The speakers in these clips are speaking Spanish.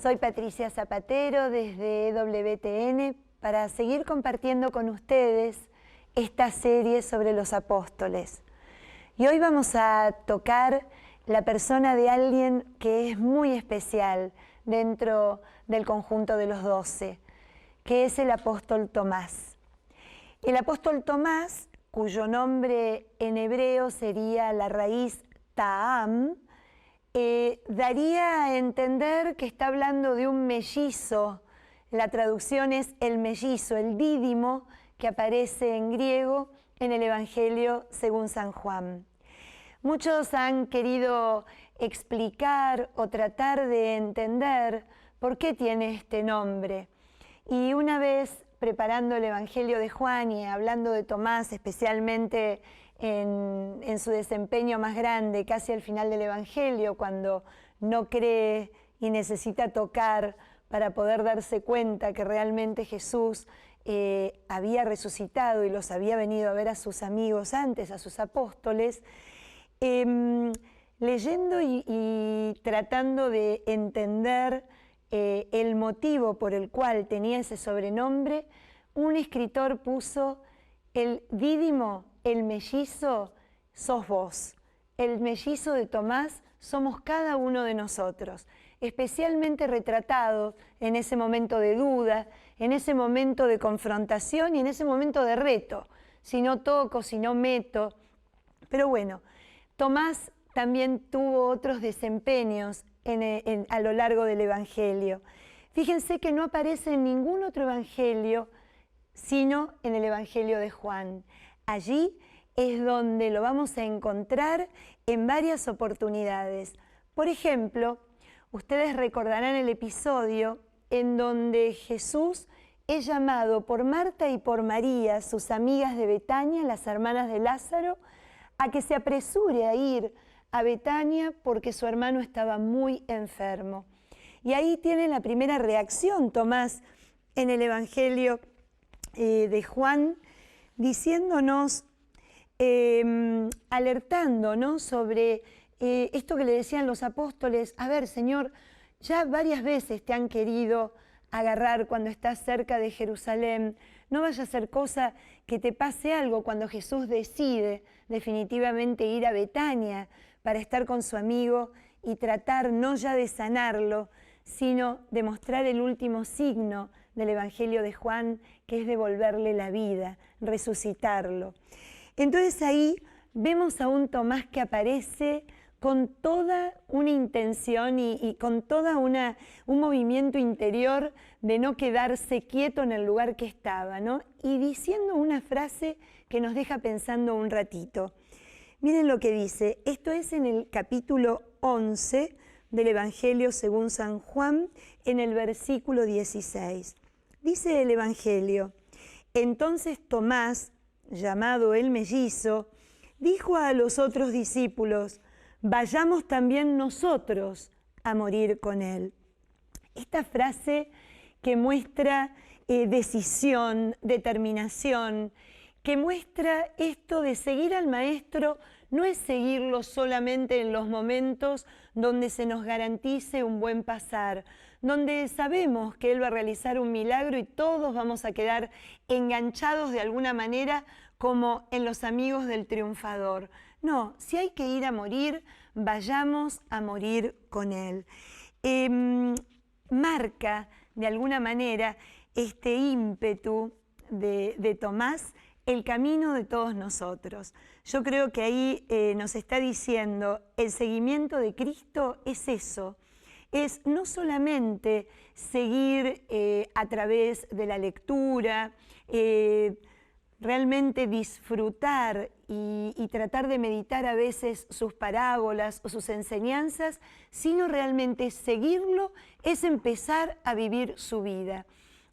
Soy Patricia Zapatero desde EWTN para seguir compartiendo con ustedes esta serie sobre los apóstoles. Y hoy vamos a tocar la persona de alguien que es muy especial dentro del conjunto de los 12, que es el apóstol Tomás. El apóstol Tomás, cuyo nombre en hebreo sería la raíz Ta'am, daría a entender que está hablando de un mellizo. La traducción es el mellizo, el dídimo, que aparece en griego en el Evangelio según San Juan. Muchos han querido explicar o tratar de entender por qué tiene este nombre. Y una vez preparando el Evangelio de Juan y hablando de Tomás, especialmente en su desempeño más grande, casi al final del Evangelio, cuando no cree y necesita tocar para poder darse cuenta que realmente Jesús había resucitado y los había venido a ver a sus amigos antes, a sus apóstoles, leyendo y tratando de entender el motivo por el cual tenía ese sobrenombre, un escritor puso: el dídimo, el mellizo, sos vos. El mellizo de Tomás somos cada uno de nosotros, especialmente retratados en ese momento de duda, en ese momento de confrontación y en ese momento de reto. Si no toco, si no meto. Pero bueno, Tomás también tuvo otros desempeños a lo largo del Evangelio. Fíjense que no aparece en ningún otro Evangelio, sino en el Evangelio de Juan. Allí es donde lo vamos a encontrar en varias oportunidades. Por ejemplo, ustedes recordarán el episodio en donde Jesús es llamado por Marta y por María, sus amigas de Betania, las hermanas de Lázaro, a que se apresure a ir a Betania porque su hermano estaba muy enfermo. Y ahí tiene la primera reacción Tomás en el Evangelio de Juan, diciéndonos, alertándonos sobre esto que le decían los apóstoles: a ver, Señor, ya varias veces te han querido agarrar cuando estás cerca de Jerusalén, no vaya a ser cosa que te pase algo cuando Jesús decide definitivamente ir a Betania para estar con su amigo y tratar no ya de sanarlo, sino de mostrar el último signo del Evangelio de Juan, que es devolverle la vida, resucitarlo. Entonces ahí vemos a un Tomás que aparece con toda una intención y con toda un movimiento interior de no quedarse quieto en el lugar que estaba, ¿no? Y diciendo una frase que nos deja pensando un ratito. Miren lo que dice, esto es en el capítulo 11 del Evangelio según San Juan, en el versículo 16. Dice el Evangelio: entonces Tomás, llamado el mellizo, dijo a los otros discípulos: vayamos también nosotros a morir con él. Esta frase que muestra decisión, determinación, que muestra esto de seguir al Maestro, no es seguirlo solamente en los momentos donde se nos garantice un buen pasar, donde sabemos que Él va a realizar un milagro y todos vamos a quedar enganchados de alguna manera como en los amigos del triunfador. No, si hay que ir a morir, vayamos a morir con Él. Marca de alguna manera este ímpetu de Tomás el camino de todos nosotros. Yo creo que ahí nos está diciendo, el seguimiento de Cristo es eso, es no solamente seguir a través de la lectura, realmente disfrutar y tratar de meditar a veces sus parábolas o sus enseñanzas, sino realmente seguirlo es empezar a vivir su vida.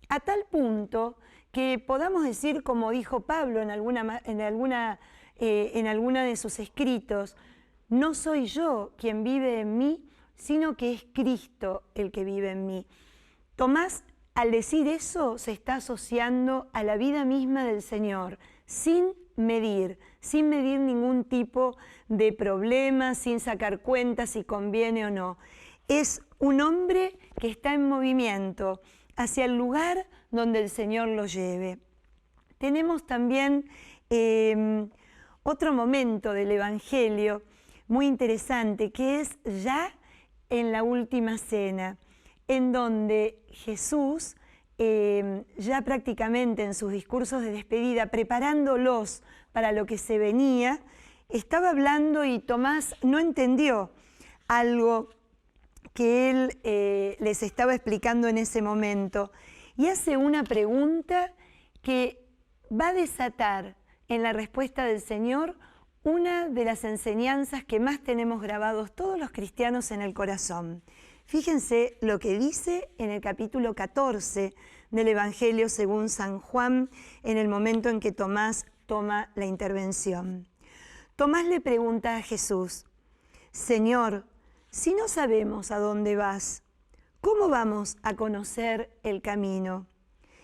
A tal punto que podamos decir, como dijo Pablo en alguna de sus escritos: no soy yo quien vive en mí, sino que es Cristo el que vive en mí. Tomás, al decir eso, se está asociando a la vida misma del Señor, sin medir ningún tipo de problema, sin sacar cuenta si conviene o no. es un hombre que está en movimiento hacia el lugar donde el Señor lo lleve. Tenemos también otro momento del Evangelio muy interesante, que es ya en la última cena, en donde Jesús, ya prácticamente en sus discursos de despedida, preparándolos para lo que se venía, estaba hablando y Tomás no entendió algo que él les estaba explicando en ese momento, y hace una pregunta que va a desatar en la respuesta del Señor una de las enseñanzas que más tenemos grabados todos los cristianos en el corazón. Fíjense lo que dice en el capítulo 14 del Evangelio según San Juan, en el momento en que Tomás toma la intervención. Tomás le pregunta a Jesús: Señor, si no sabemos a dónde vas, ¿cómo vamos a conocer el camino?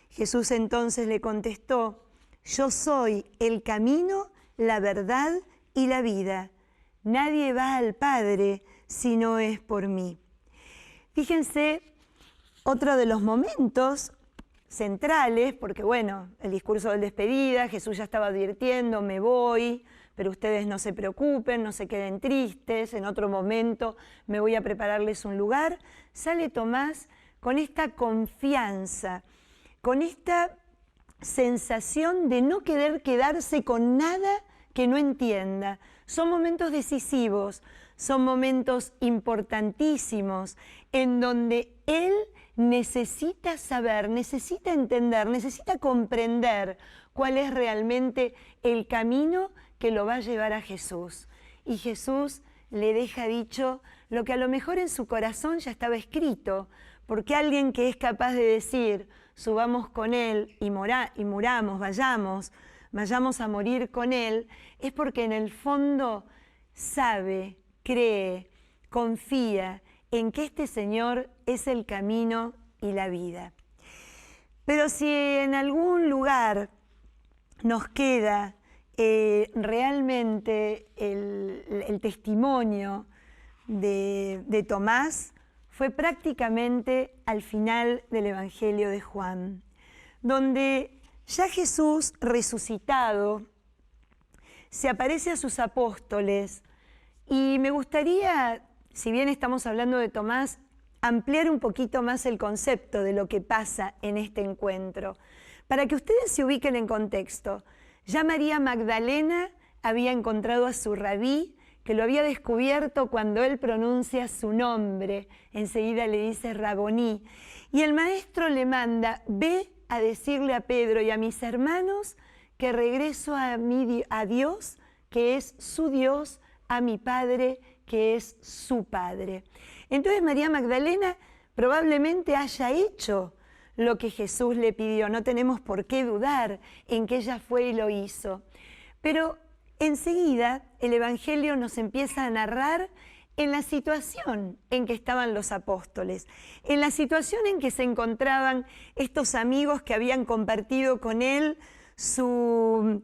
Jesús entonces le contestó: Yo soy el camino, la verdad y la vida. Nadie va al Padre si no es por mí. Fíjense, otro de los momentos centrales, porque bueno, el discurso de despedida, Jesús ya estaba advirtiendo: me voy, pero ustedes no se preocupen, no se queden tristes, en otro momento me voy a prepararles un lugar. Sale Tomás con esta confianza, con esta sensación de no querer quedarse con nada que no entienda. Son momentos decisivos, son momentos importantísimos en donde él necesita saber, necesita entender, necesita comprender cuál es realmente el camino que lo va a llevar a Jesús. Y Jesús le deja dicho lo que a lo mejor en su corazón ya estaba escrito, porque alguien que es capaz de decir: subamos con Él y muramos, vayamos a morir con Él, es porque en el fondo sabe, cree, confía en que este Señor es el camino y la vida. Pero si en algún lugar nos queda realmente el testimonio de Tomás, fue prácticamente al final del Evangelio de Juan, donde ya Jesús resucitado se aparece a sus apóstoles, y me gustaría, si bien estamos hablando de Tomás, ampliar un poquito más el concepto de lo que pasa en este encuentro, para que ustedes se ubiquen en contexto. Ya María Magdalena había encontrado a su rabí, que lo había descubierto cuando él pronuncia su nombre. Enseguida le dice Raboní. Y el maestro le manda: ve a decirle a Pedro y a mis hermanos que regreso a Dios, que es su Dios, a mi Padre, que es su Padre. Entonces María Magdalena probablemente haya hecho lo que Jesús le pidió. No tenemos por qué dudar en que ella fue y lo hizo. Pero enseguida el Evangelio nos empieza a narrar en la situación en que estaban los apóstoles, en la situación en que se encontraban estos amigos que habían compartido con él su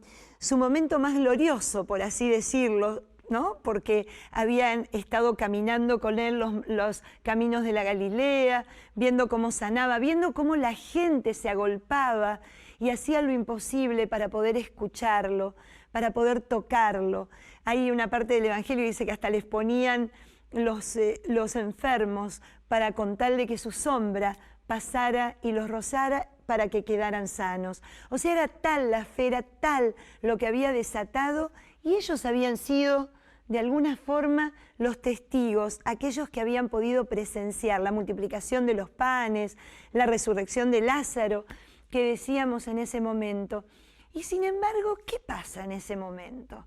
momento más glorioso, por así decirlo, ¿no? Porque habían estado caminando con él los caminos de la Galilea, viendo cómo sanaba, viendo cómo la gente se agolpaba y hacía lo imposible para poder escucharlo, para poder tocarlo. Hay una parte del Evangelio que dice que hasta les ponían los enfermos para con tal de que su sombra pasara y los rozara para que quedaran sanos. O sea, era tal la fe, era tal lo que había desatado, y ellos habían sido de alguna forma los testigos, aquellos que habían podido presenciar la multiplicación de los panes, la resurrección de Lázaro, que decíamos en ese momento. Y sin embargo, ¿qué pasa en ese momento?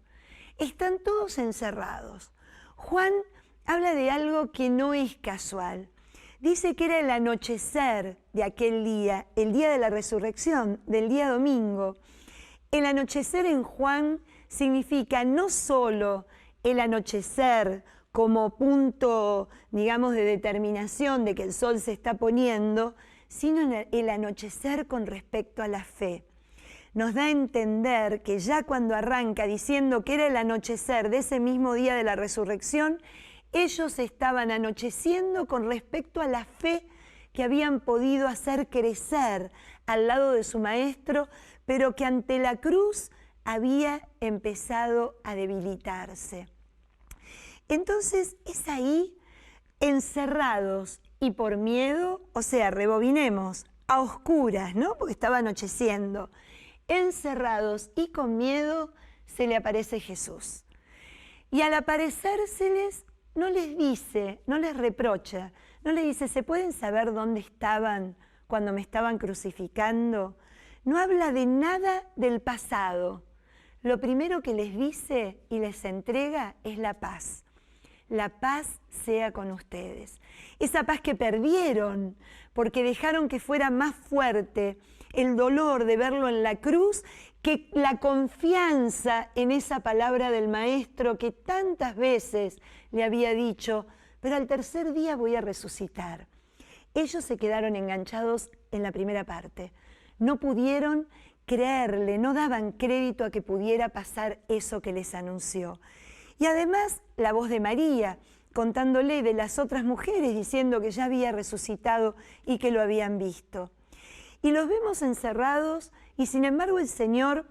Están todos encerrados. Juan habla de algo que no es casual. Dice que era el anochecer de aquel día, el día de la resurrección, del día domingo. El anochecer en Juan significa no solo el anochecer como punto, digamos, de determinación de que el sol se está poniendo, sino el anochecer con respecto a la fe. Nos da a entender que ya cuando arranca diciendo que era el anochecer de ese mismo día de la resurrección, Ellos estaban anocheciendo con respecto a la fe que habían podido hacer crecer al lado de su maestro, pero que ante la cruz había empezado a debilitarse. Entonces es ahí, encerrados y por miedo, o sea, rebobinemos, a oscuras, ¿no? Porque estaba anocheciendo. Encerrados y con miedo se le aparece Jesús. Y al aparecérseles no les dice, no les reprocha, no les dice, ¿se pueden saber dónde estaban cuando me estaban crucificando? No habla de nada del pasado. Lo primero que les dice y les entrega es la paz. La paz sea con ustedes. Esa paz que perdieron porque dejaron que fuera más fuerte el dolor de verlo en la cruz que la confianza en esa palabra del Maestro que tantas veces le había dicho, pero al tercer día voy a resucitar. Ellos se quedaron enganchados en la primera parte. No pudieron creerle, no daban crédito a que pudiera pasar eso que les anunció. Y además la voz de María, contándole de las otras mujeres, diciendo que ya había resucitado y que lo habían visto. Y los vemos encerrados y sin embargo el Señor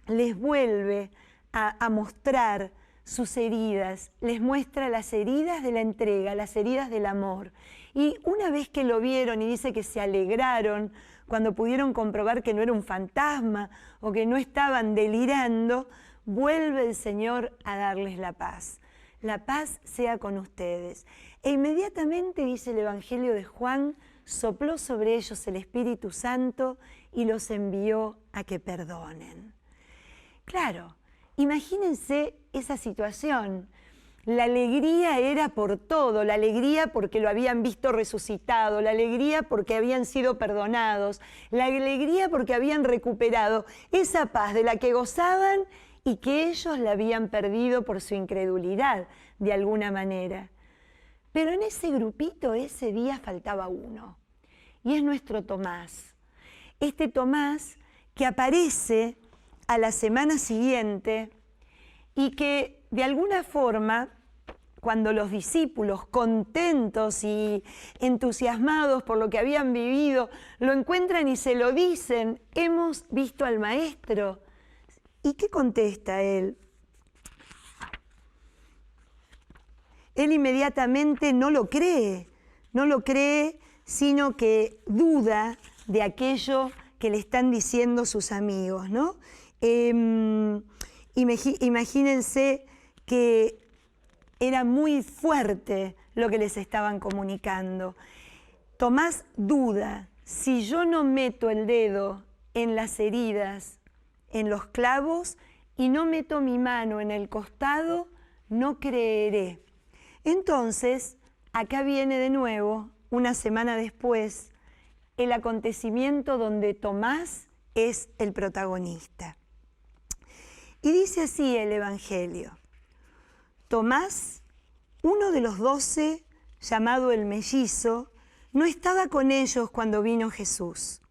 les vuelve a mostrar sus heridas, les muestra las heridas de la entrega, las heridas del amor. Y una vez que lo vieron y dice que se alegraron cuando pudieron comprobar que no era un fantasma o que no estaban delirando, vuelve el Señor a darles la paz. La paz sea con ustedes. E inmediatamente, dice el Evangelio de Juan, sopló sobre ellos el Espíritu Santo y los envió a que perdonen. Claro, imagínense esa situación. La alegría era por todo, la alegría porque lo habían visto resucitado, la alegría porque habían sido perdonados, la alegría porque habían recuperado esa paz de la que gozaban y que ellos la habían perdido por su incredulidad, de alguna manera. Pero en ese grupito ese día faltaba uno, y es nuestro Tomás. Este Tomás que aparece a la semana siguiente y que de alguna forma, cuando los discípulos, contentos y entusiasmados por lo que habían vivido, lo encuentran y se lo dicen, hemos visto al Maestro. ¿Y qué contesta él? Él inmediatamente no lo cree, sino que duda de aquello que le están diciendo sus amigos, ¿no? Imagínense que era muy fuerte lo que les estaban comunicando. Tomás duda, si yo no meto el dedo en las heridas, en los clavos, y no meto mi mano en el costado, no creeré. Entonces, acá viene de nuevo, una semana después, el acontecimiento donde Tomás es el protagonista. Y dice así el Evangelio: Tomás, uno de los 12, llamado el mellizo, no estaba con ellos cuando vino Jesús.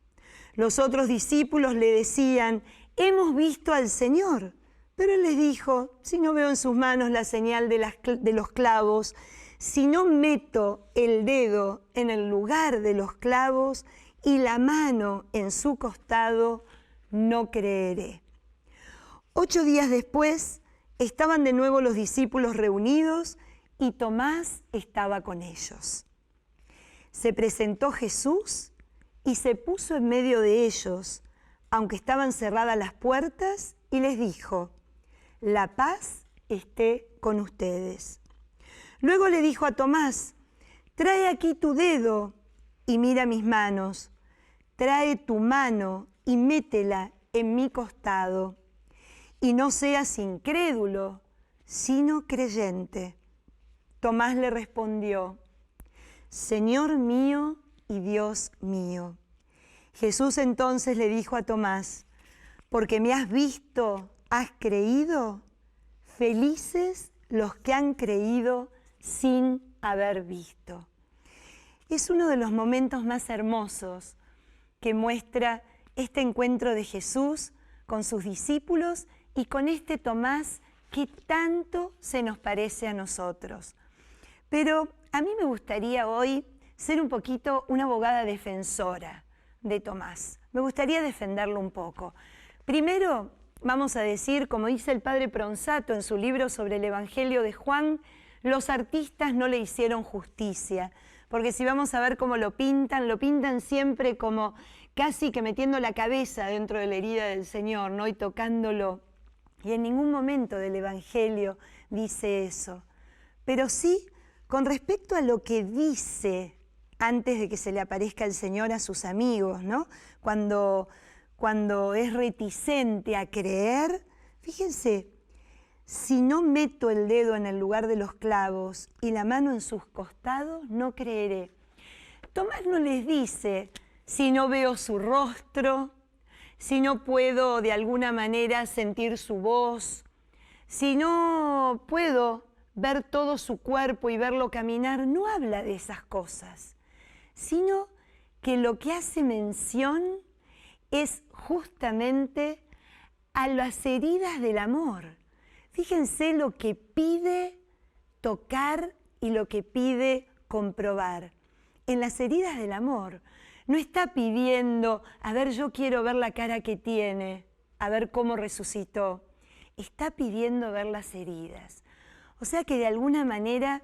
Los otros discípulos le decían, hemos visto al Señor. Pero él les dijo, si no veo en sus manos la señal de los clavos, si no meto el dedo en el lugar de los clavos y la mano en su costado, no creeré. 8 días después, estaban de nuevo los discípulos reunidos y Tomás estaba con ellos. Se presentó Jesús y se puso en medio de ellos, aunque estaban cerradas las puertas, y les dijo, la paz esté con ustedes. Luego le dijo a Tomás, trae aquí tu dedo y mira mis manos. Trae tu mano y métela en mi costado. Y no seas incrédulo, sino creyente. Tomás le respondió, Señor mío y Dios mío. Jesús entonces le dijo a Tomás, porque me has visto, has creído. Felices los que han creído sin haber visto. Es uno de los momentos más hermosos que muestra este encuentro de Jesús con sus discípulos y con este Tomás que tanto se nos parece a nosotros. Pero a mí me gustaría hoy ser un poquito una abogada defensora de Tomás. Me gustaría defenderlo un poco. Primero, vamos a decir, como dice el padre Pronsato en su libro sobre el Evangelio de Juan, los artistas no le hicieron justicia, porque si vamos a ver cómo lo pintan siempre como casi que metiendo la cabeza dentro de la herida del Señor, ¿no? Y tocándolo. Y en ningún momento del Evangelio dice eso. Pero sí, con respecto a lo que dice antes de que se le aparezca el Señor a sus amigos, ¿no? Cuando es reticente a creer, fíjense, si no meto el dedo en el lugar de los clavos y la mano en sus costados, no creeré. Tomás no les dice, si no veo su rostro, si no puedo de alguna manera sentir su voz, si no puedo ver todo su cuerpo y verlo caminar, no habla de esas cosas, sino que lo que hace mención es justamente a las heridas del amor. Fíjense lo que pide tocar y lo que pide comprobar. En las heridas del amor no está pidiendo, a ver, yo quiero ver la cara que tiene, a ver cómo resucitó. Está pidiendo ver las heridas. O sea que de alguna manera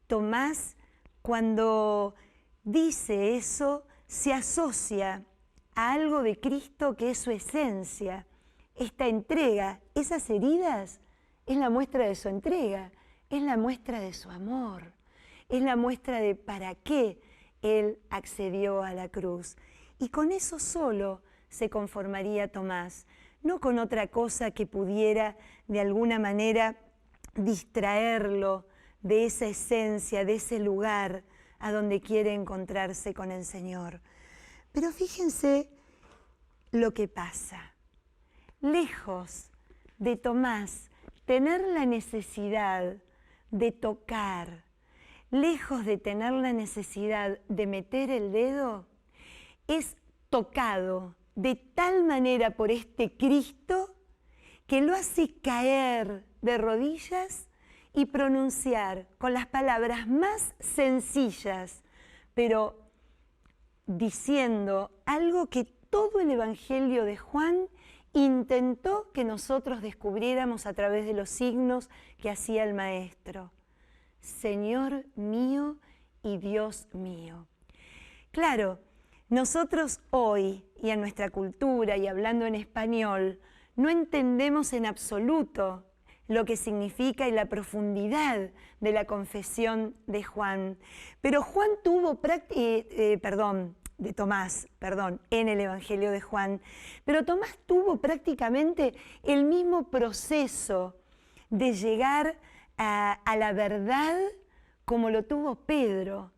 Tomás, cuando dice eso, se asocia a algo de Cristo que es su esencia. Esta entrega, esas heridas, es la muestra de su entrega, es la muestra de su amor, es la muestra de para qué Él accedió a la cruz. Y con eso solo se conformaría Tomás, no con otra cosa que pudiera de alguna manera distraerlo de esa esencia, de ese lugar a donde quiere encontrarse con el Señor. Pero fíjense lo que pasa. Lejos de Tomás tener la necesidad de tocar, lejos de tener la necesidad de meter el dedo, es tocado de tal manera por este Cristo que lo hace caer de rodillas y pronunciar con las palabras más sencillas, pero diciendo algo que todo el Evangelio de Juan intentó que nosotros descubriéramos a través de los signos que hacía el Maestro. Señor mío y Dios mío. Claro, nosotros hoy, y en nuestra cultura y hablando en español, no entendemos en absoluto lo que significa y la profundidad de la confesión de Juan. Pero Juan tuvo Tomás, en el Evangelio de Juan. Pero Tomás tuvo prácticamente el mismo proceso de llegar a la verdad como lo tuvo Pedro,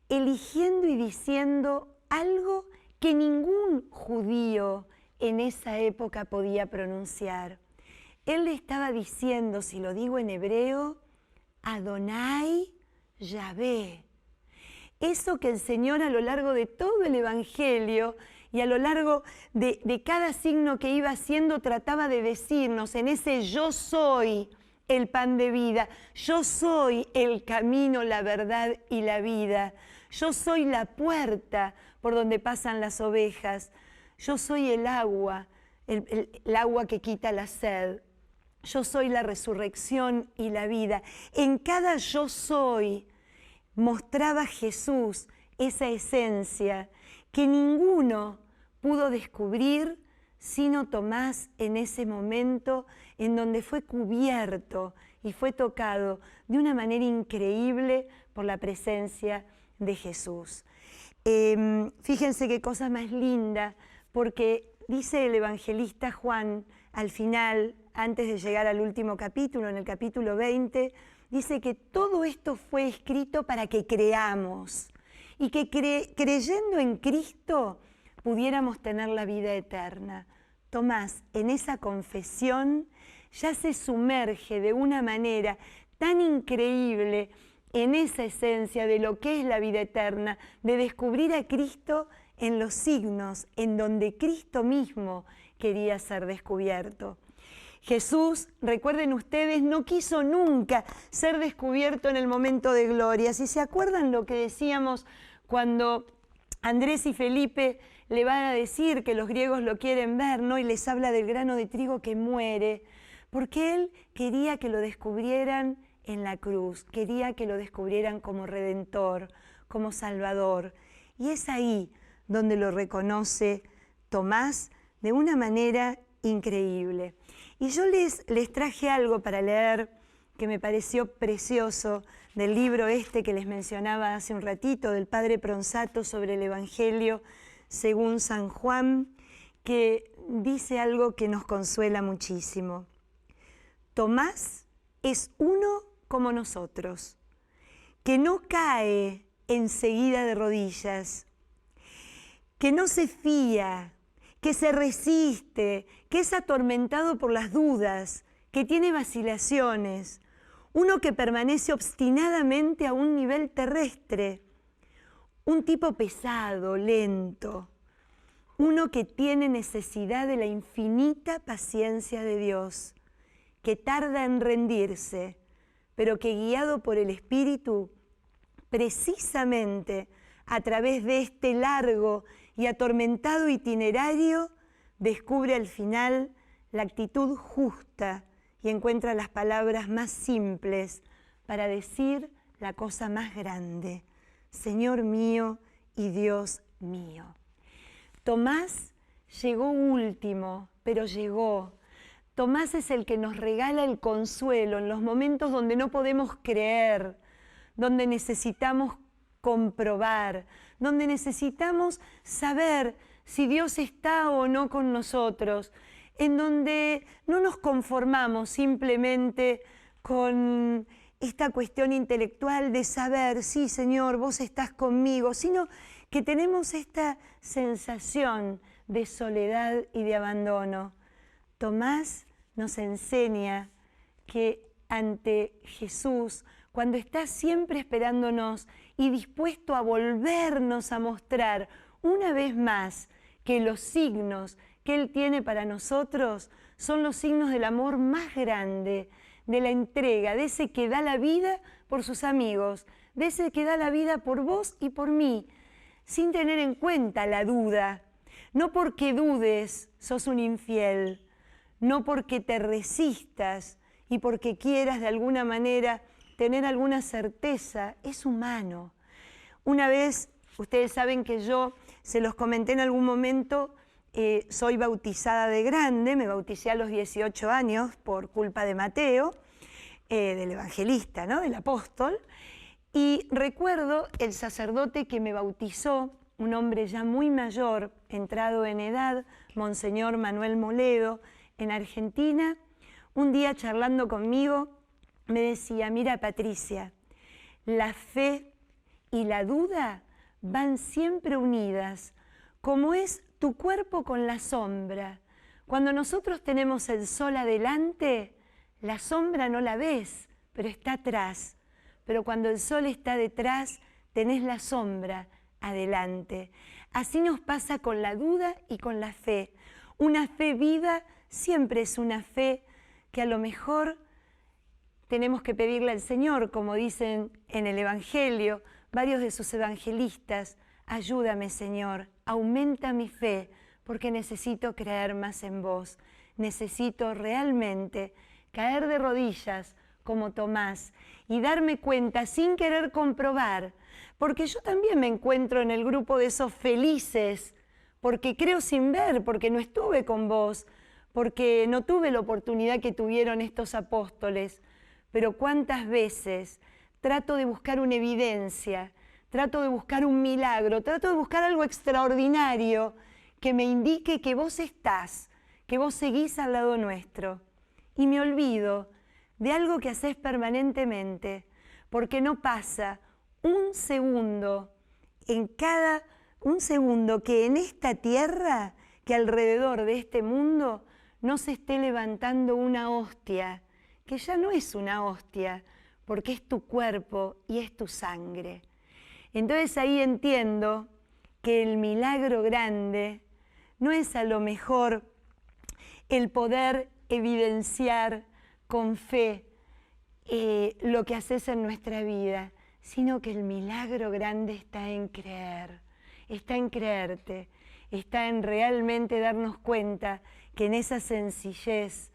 eligiendo y diciendo algo que ningún judío en esa época podía pronunciar. Él le estaba diciendo, si lo digo en hebreo, Adonai Yahvé. Eso que el Señor a lo largo de todo el Evangelio y a lo largo de cada signo que iba haciendo trataba de decirnos en ese yo soy el pan de vida, yo soy el camino, la verdad y la vida, yo soy la puerta por donde pasan las ovejas, yo soy el agua, el agua que quita la sed, yo soy la resurrección y la vida. En cada yo soy mostraba Jesús esa esencia que ninguno pudo descubrir sino Tomás en ese momento en donde fue cubierto y fue tocado de una manera increíble por la presencia de Jesús. Fíjense qué cosa más linda, porque dice el evangelista Juan al final, antes de llegar al último capítulo, en el capítulo 20, dice que todo esto fue escrito para que creamos y que creyendo en Cristo pudiéramos tener la vida eterna. Tomás, en esa confesión, ya se sumerge de una manera tan increíble en esa esencia de lo que es la vida eterna, de descubrir a Cristo en los signos, en donde Cristo mismo quería ser descubierto. Jesús, recuerden ustedes, no quiso nunca ser descubierto en el momento de gloria. Si se acuerdan lo que decíamos cuando Andrés y Felipe le van a decir que los griegos lo quieren ver, ¿no? Y les habla del grano de trigo que muere, porque él quería que lo descubrieran en la cruz, quería que lo descubrieran como Redentor, como Salvador. Y es ahí donde lo reconoce Tomás de una manera increíble. Y yo les traje algo para leer que me pareció precioso del libro este que les mencionaba hace un ratito, del padre Pronsato sobre el Evangelio según San Juan, que dice algo que nos consuela muchísimo. Tomás es uno como nosotros, que no cae enseguida de rodillas, que no se fía, que se resiste, que es atormentado por las dudas, que tiene vacilaciones, uno que permanece obstinadamente a un nivel terrestre, un tipo pesado, lento, uno que tiene necesidad de la infinita paciencia de Dios, que tarda en rendirse, pero que guiado por el Espíritu, precisamente a través de este largo y atormentado itinerario, descubre al final la actitud justa y encuentra las palabras más simples para decir la cosa más grande: Señor mío y Dios mío. Tomás llegó último, pero llegó. Tomás es el que nos regala el consuelo en los momentos donde no podemos creer, donde necesitamos comprobar, donde necesitamos saber si Dios está o no con nosotros, en donde no nos conformamos simplemente con esta cuestión intelectual de saber, sí, Señor, vos estás conmigo, sino que tenemos esta sensación de soledad y de abandono. Tomás nos enseña que ante Jesús, cuando está siempre esperándonos y dispuesto a volvernos a mostrar una vez más que los signos que Él tiene para nosotros son los signos del amor más grande, de la entrega, de ese que da la vida por sus amigos, de ese que da la vida por vos y por mí, sin tener en cuenta la duda. No porque dudes sos un infiel, no porque te resistas y porque quieras de alguna manera tener alguna certeza, es humano. Una vez, ustedes saben que yo, se los comenté en algún momento, soy bautizada de grande, me bauticé a los 18 años por culpa de Mateo, del evangelista, ¿no? Del apóstol, y recuerdo el sacerdote que me bautizó, un hombre ya muy mayor, entrado en edad, Monseñor Manuel Moledo, en Argentina. Un día charlando conmigo me decía: mira, Patricia, la fe y la duda van siempre unidas, como es tu cuerpo con la sombra. Cuando nosotros tenemos el sol adelante, la sombra no la ves, pero está atrás. Pero cuando el sol está detrás, tenés la sombra adelante. Así nos pasa con la duda y con la fe. Una fe viva siempre es una fe que a lo mejor tenemos que pedirle al Señor, como dicen en el Evangelio, varios de sus evangelistas: ayúdame, Señor, aumenta mi fe, porque necesito creer más en vos. Necesito realmente caer de rodillas como Tomás y darme cuenta sin querer comprobar, porque yo también me encuentro en el grupo de esos felices, porque creo sin ver, porque no estuve con vos, porque no tuve la oportunidad que tuvieron estos apóstoles. Pero cuántas veces trato de buscar una evidencia, trato de buscar un milagro, trato de buscar algo extraordinario que me indique que vos estás, que vos seguís al lado nuestro. Y me olvido de algo que hacés permanentemente, porque no pasa un segundo que en esta tierra, que alrededor de este mundo, no se esté levantando una hostia, que ya no es una hostia, porque es tu cuerpo y es tu sangre. Entonces ahí entiendo que el milagro grande no es a lo mejor el poder evidenciar con fe lo que haces en nuestra vida, sino que el milagro grande está en creer, está en creerte, está en realmente darnos cuenta que en esa sencillez,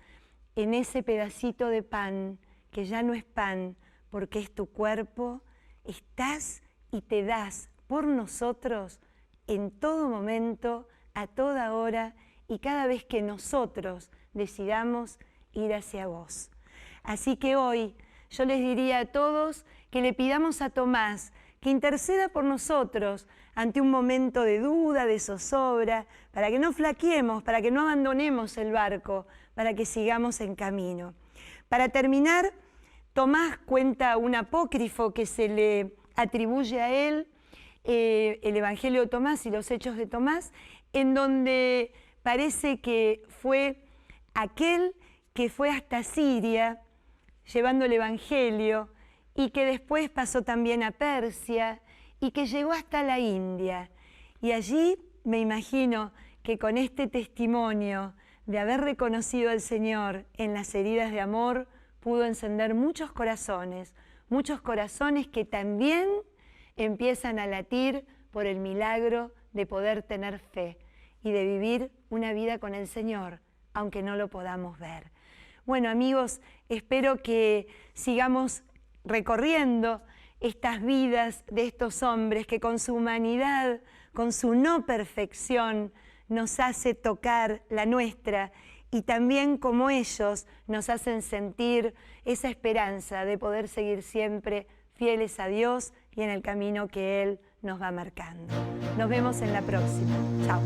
en ese pedacito de pan, que ya no es pan porque es tu cuerpo, estás y te das por nosotros en todo momento, a toda hora y cada vez que nosotros decidamos ir hacia vos. Así que hoy yo les diría a todos que le pidamos a Tomás que interceda por nosotros ante un momento de duda, de zozobra, para que no flaqueemos, para que no abandonemos el barco, para que sigamos en camino. Para terminar, Tomás cuenta un apócrifo que se le atribuye a él, el Evangelio de Tomás y los Hechos de Tomás, en donde parece que fue aquel que fue hasta Siria llevando el Evangelio y que después pasó también a Persia y que llegó hasta la India. Y allí me imagino que con este testimonio de haber reconocido al Señor en las heridas de amor, pudo encender muchos corazones que también empiezan a latir por el milagro de poder tener fe y de vivir una vida con el Señor, aunque no lo podamos ver. Bueno, amigos, espero que sigamos recorriendo estas vidas de estos hombres que con su humanidad, con su no perfección, nos hace tocar la nuestra y también como ellos nos hacen sentir esa esperanza de poder seguir siempre fieles a Dios y en el camino que Él nos va marcando. Nos vemos en la próxima. Chao.